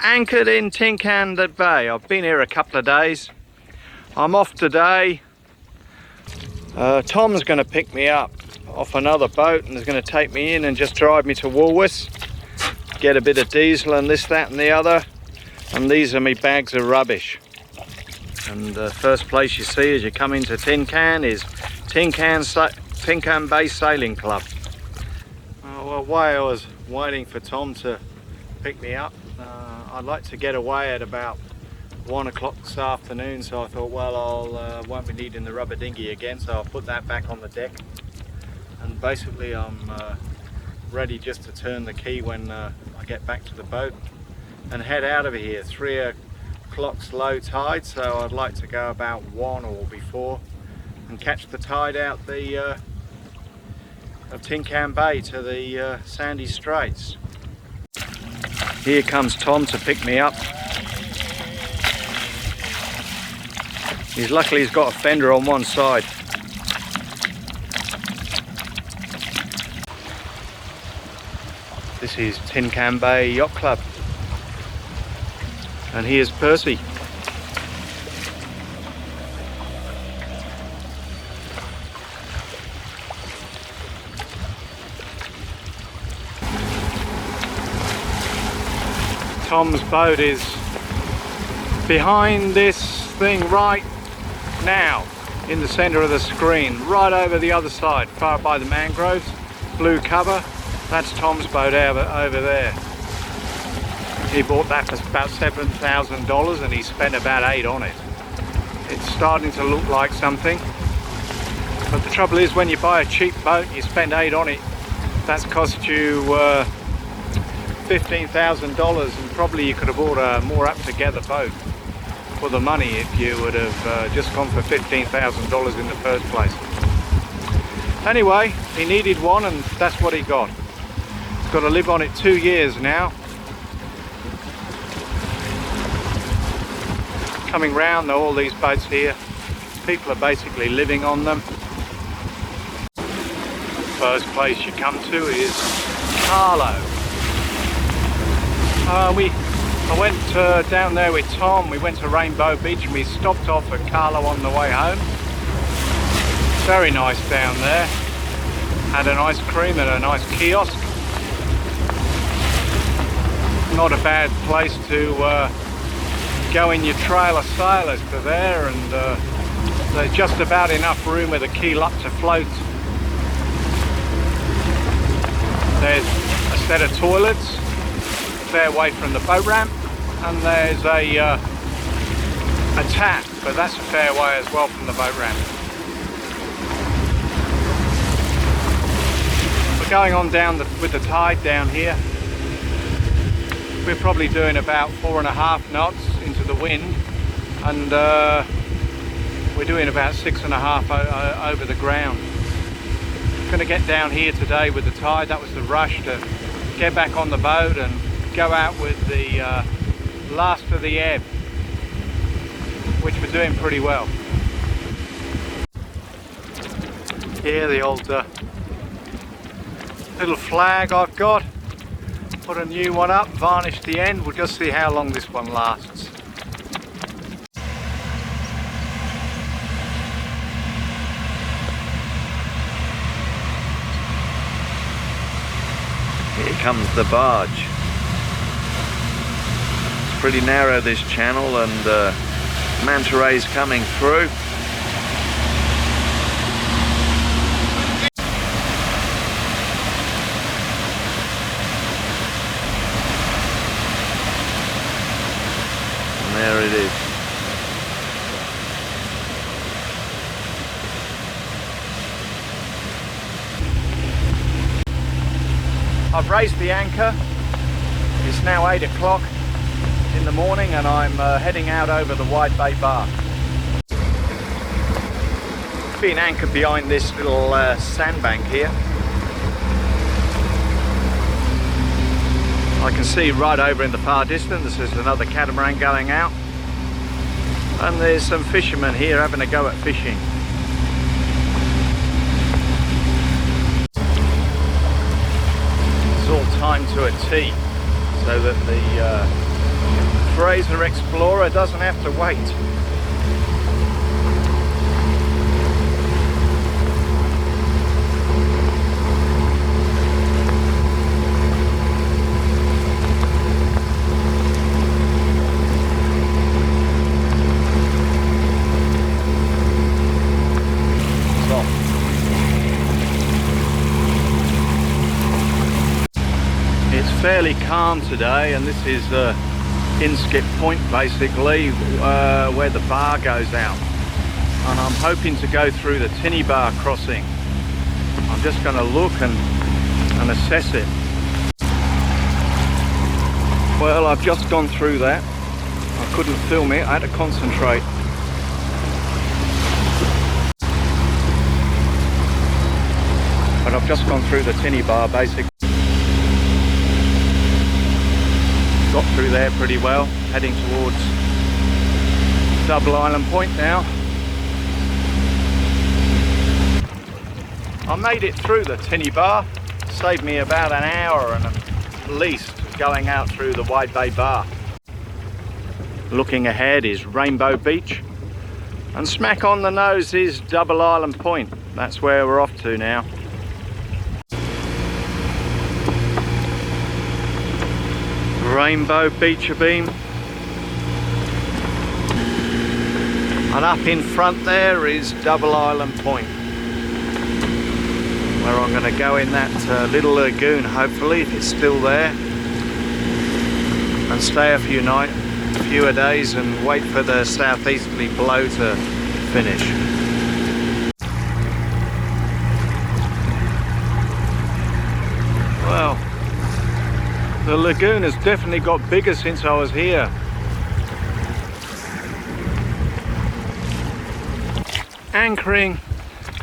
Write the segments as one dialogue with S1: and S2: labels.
S1: Anchored in Tin Can Bay. I've been here a couple of days. I'm off today. Tom's going to pick me up off another boat and is going to take me in and just drive me to Woolworths, get a bit of diesel and this, that and the other. And these are my bags of rubbish. And the first place you see as you come into Tin Can is Tin Can Bay Sailing Club. Well, while I was waiting for Tom to pick me up, I'd like to get away at about 1 o'clock this afternoon, so I thought, well, I won't be needing the rubber dinghy again, so I'll put that back on the deck. And basically I'm ready just to turn the key when I get back to the boat and head out of here. 3 o'clock's low tide, so I'd like to go about 1 or before and catch the tide out of Tin Can Bay to the Sandy Straits. Here comes Tom to pick me up. Luckily he's got a fender on one side. This is Tin Can Bay Yacht Club. And here's Percy. Tom's boat is behind this thing right now, in the center of the screen, right over the other side, far by the mangroves, blue cover. That's Tom's boat over there. He bought that for about $7,000 and he spent about $8 on it. It's starting to look like something, but the trouble is when you buy a cheap boat and you spend $8 on it, that's cost you $15,000, and probably you could have bought a more up-together boat for the money if you would have just gone for $15,000 in the first place. Anyway, he needed one and that's what he got. He's got to live on it 2 years now. Coming round all these boats here, people are basically living on them. First place you come to is Carlo. I went down there with Tom. We went to Rainbow Beach and we stopped off at Carlo on the way home. Very nice down there. Had an ice cream and a nice kiosk. Not a bad place to go in your trailer sailors to there, and there's just about enough room with a keel up to float. There's a set of toilets fair way from the boat ramp, and there's a tap, but that's a fair way as well from the boat ramp. We're going on down with the tide down here. We're probably doing about 4.5 knots into the wind, and we're doing about 6.5 over the ground. Going to get down here today with the tide. That was the rush to get back on the boat and go out with the last of the ebb, which we're doing pretty well. Here, the old little flag I've got. Put a new one up, varnished the end. We'll just see how long this one lasts. Here comes the barge. It's pretty narrow, this channel, and manta rays coming through. And there it is. I've raised the anchor. It's now 8 o'clock in the morning and I'm heading out over the Wide Bay Bar. Being anchored behind this little sandbank here. I can see right over in the far distance there's another catamaran going out, and there's some fishermen here having a go at fishing. All timed to a T so that the Fraser Explorer doesn't have to wait. It's fairly calm today, and this is Inskip Point basically, where the bar goes out, and I'm hoping to go through the Tinny Bar crossing. I'm just going to look and assess it. Well, I've just gone through that. I couldn't film it, I had to concentrate. But I've just gone through the Tinny Bar basically. Got through there pretty well, heading towards Double Island Point now. I made it through the Tinny Bar, saved me about an hour and at least going out through the Wide Bay Bar. Looking ahead is Rainbow Beach, and smack on the nose is Double Island Point. That's where we're off to now. Rainbow Beach abeam, and up in front there is Double Island Point, where I'm going to go in that little lagoon, hopefully, if it's still there, and stay a few days and wait for the southeasterly blow to finish. Well, the lagoon has definitely got bigger since I was here. Anchoring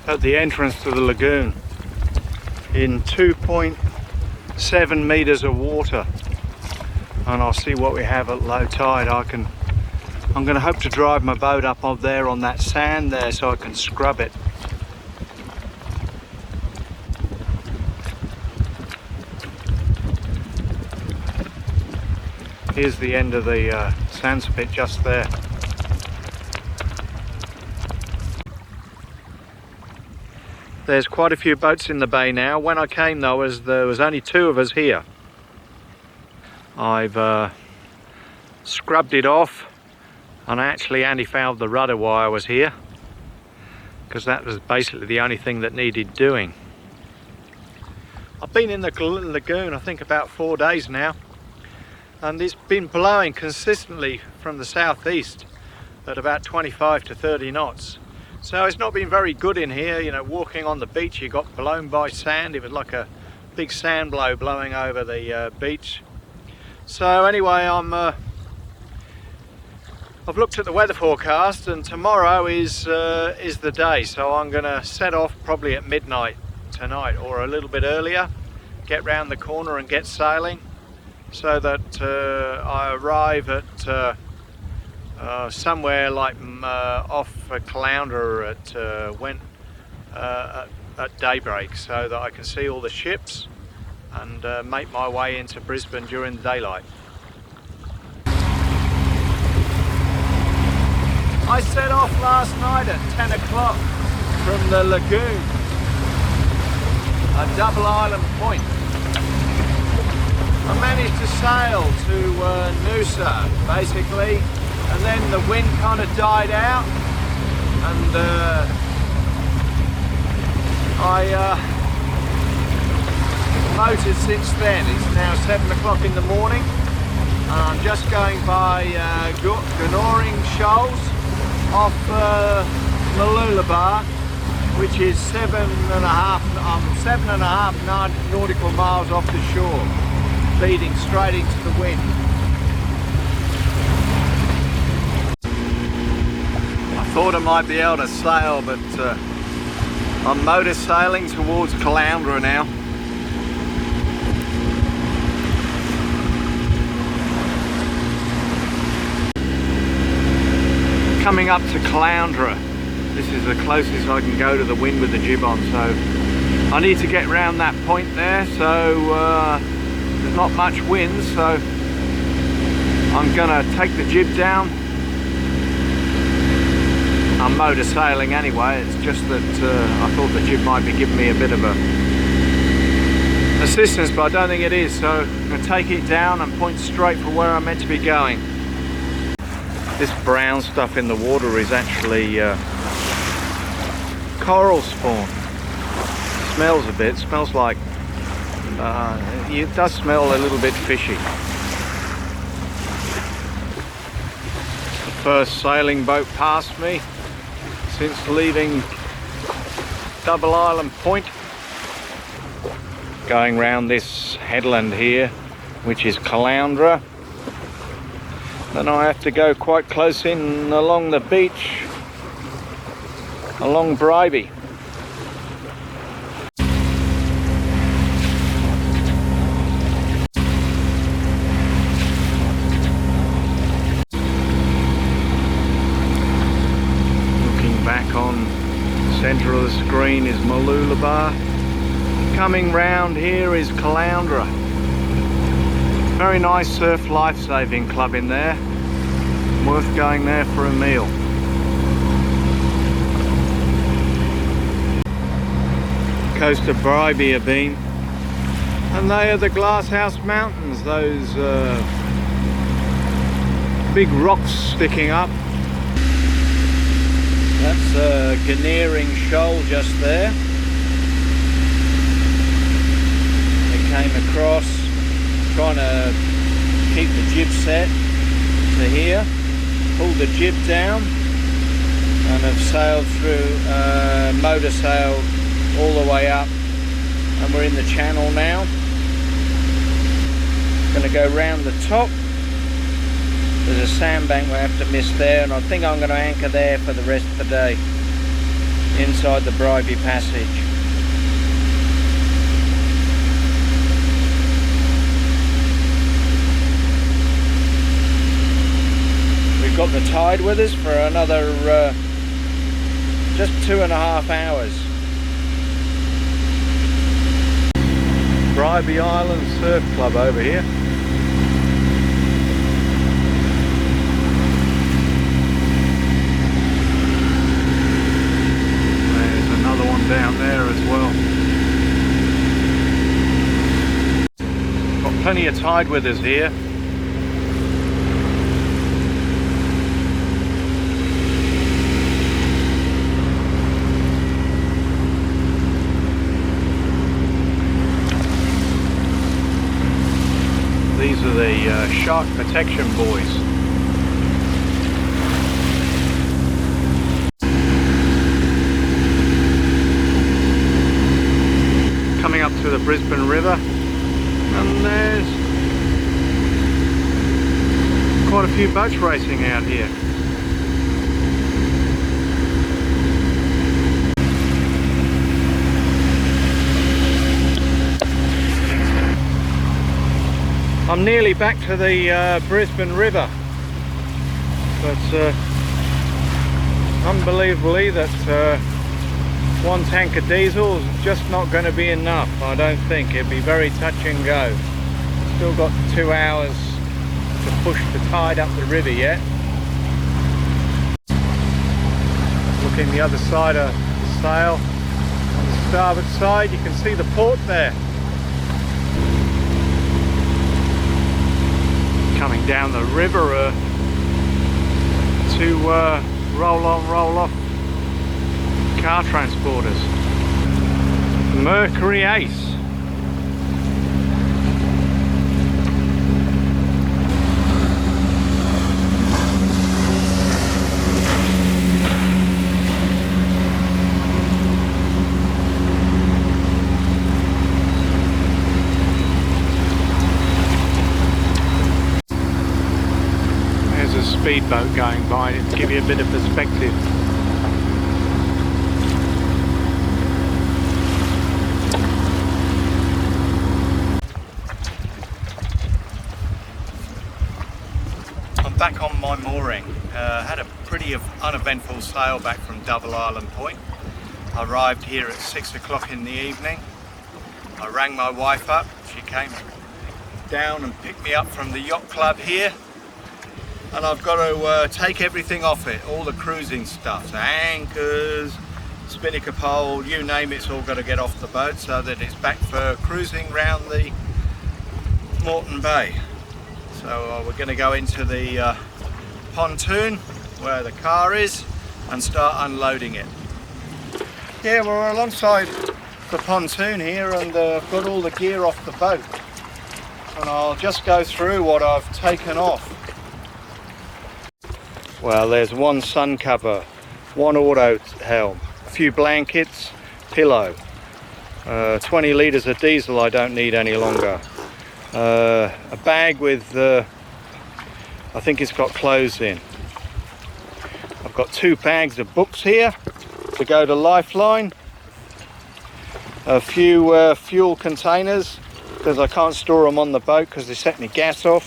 S1: at the entrance to the lagoon in 2.7 meters of water, and I'll see what we have at low tide. I'm going to hope to drive my boat up there on that sand there so I can scrub it. Here's the end of the sand spit just there. There's quite a few boats in the bay now. When I came though, there was only 2 of us here. I've scrubbed it off, and I actually anti-fouled the rudder while I was here, because that was basically the only thing that needed doing. I've been in the lagoon I think about 4 days now, and it's been blowing consistently from the southeast at about 25 to 30 knots. So it's not been very good in here. You know, walking on the beach, you got blown by sand. It was like a big sand blow blowing over the beach. So anyway, I've looked at the weather forecast, and tomorrow is the day. So I'm going to set off probably at midnight tonight, or a little bit earlier, get round the corner and get sailing, so that I arrive at somewhere like off Caloundra at daybreak, so that I can see all the ships and make my way into Brisbane during the daylight. I set off last night at 10 o'clock from the lagoon at Double Island Point. I managed to sail to Noosa basically, and then the wind kind of died out, and I motored since then. It's now 7 o'clock in the morning, and I'm just going by Gonoring Shoals off Mooloolaba, which is 7.5 nautical miles off the shore, leading straight into the wind. I thought I might be able to sail, but I'm motor sailing towards Caloundra now. Coming up to Caloundra. This is the closest I can go to the wind with the jib on, so I need to get round that point there, so there's not much wind, so I'm gonna take the jib down. I'm motor sailing anyway, it's just that I thought the jib might be giving me a bit of a assistance, but I don't think it is, so I'm going to take it down and point straight for where I'm meant to be going. This brown stuff in the water is actually coral spawn. Smells a bit, smells like, it does smell a little bit fishy. The first sailing boat past me since leaving Double Island Point. Going round this headland here, which is Caloundra. Then I have to go quite close in along the beach, along Bribie. Looking back on the centre of the screen is Mooloolaba. Coming round here is Caloundra. Very nice surf lifesaving club in there. Worth going there for a meal. Coast of Bribie have been. And they are the Glasshouse Mountains, those big rocks sticking up. That's a Ganeering Shoal just there. Came across trying to keep the jib set to here, pulled the jib down and have sailed through, motor sailed all the way up, and we're in the channel now. Going to go round the top. There's a sandbank we have to miss there, and I think I'm going to anchor there for the rest of the day inside the Bribie Passage. Got the tide with us for another just 2.5 hours. Bribie Island Surf Club over here. There's another one down there as well. Got plenty of tide with us here. These are the shark protection buoys. Coming up to the Brisbane River, and there's quite a few boats racing out here. I'm nearly back to the Brisbane River, but unbelievably that one tank of diesel is just not going to be enough. I don't think. It'd be very touch and go. Still got 2 hours to push the tide up the river yet. Looking the other side of the sail, on the starboard side you can see the port there. Coming down the river to roll on, roll off car transporters. Mercury Ace. Speedboat going by to give you a bit of perspective. I'm back on my mooring. Had a pretty uneventful sail back from Double Island Point. I arrived here at 6 o'clock in the evening. I rang my wife up. She came down and picked me up from the yacht club here. and I've got to take everything off it, all the cruising stuff, so anchors, spinnaker pole, you name it, it's all got to get off the boat so that it's back for cruising round the Moreton Bay. So we're going to go into the pontoon where the car is and start unloading it. Yeah, we're alongside the pontoon here, and I've got all the gear off the boat, and I'll just go through what I've taken off. Well, there's one sun cover, one auto helm, a few blankets, pillow, 20 litres of diesel I don't need any longer, a bag with I think it's got clothes in. I've got 2 bags of books here to go to Lifeline, a few fuel containers because I can't store them on the boat because they set me gas off,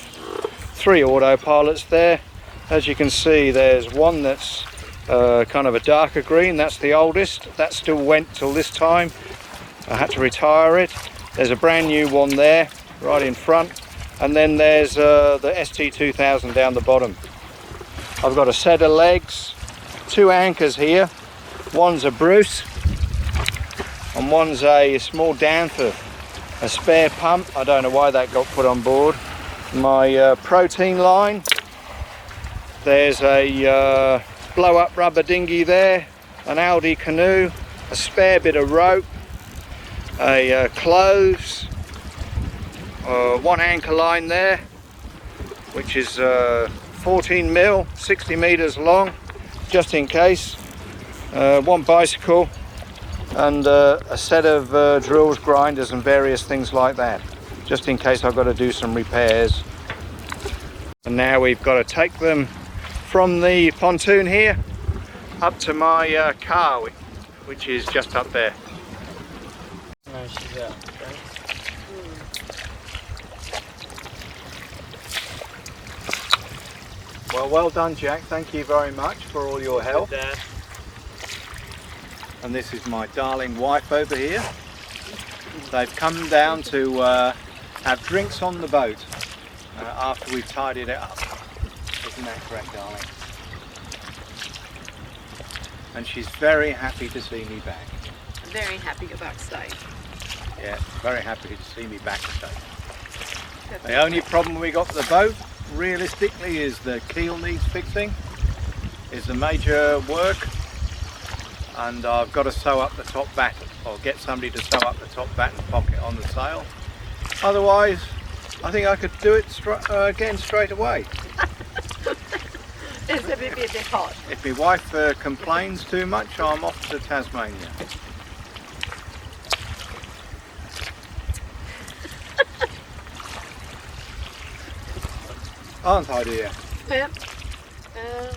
S1: 3 autopilots there. As you can see, there's one that's kind of a darker green, that's the oldest, that still went till this time, I had to retire it. There's a brand new one there right in front, and then there's the ST2000 down the bottom. I've got a set of legs, 2 anchors here, one's a Bruce and one's a small Danforth, a spare pump, I don't know why that got put on board, my protein line, there's a blow up rubber dinghy there, an Aldi canoe, a spare bit of rope, a clothes, 1 anchor line there which is 14 mil, 60 meters long, just in case, 1 bicycle, and a set of drills, grinders and various things like that, just in case I've got to do some repairs. And now we've got to take them from the pontoon here up to my car, which is just up there.
S2: No, she's out.
S1: Well done, Jack, thank you very much for all your help.
S2: Dad.
S1: And this is my darling wife over here. They've come down to have drinks on the boat after we've tidied it up. Isn't that correct, darling? And she's very happy to see me back.
S3: Very happy you're back safe.
S1: Yeah, very happy to see me back safe. The only problem we got with the boat, realistically, is the keel needs fixing. Is the major work. And I've got to sew up the top batten, or get somebody to sew up the top batten pocket on the sail. Otherwise, I think I could do it again straight away.
S3: It's a bit hot.
S1: If my wife complains too much, I'm off to Tasmania. Aren't I, dear?
S3: Yep. Well.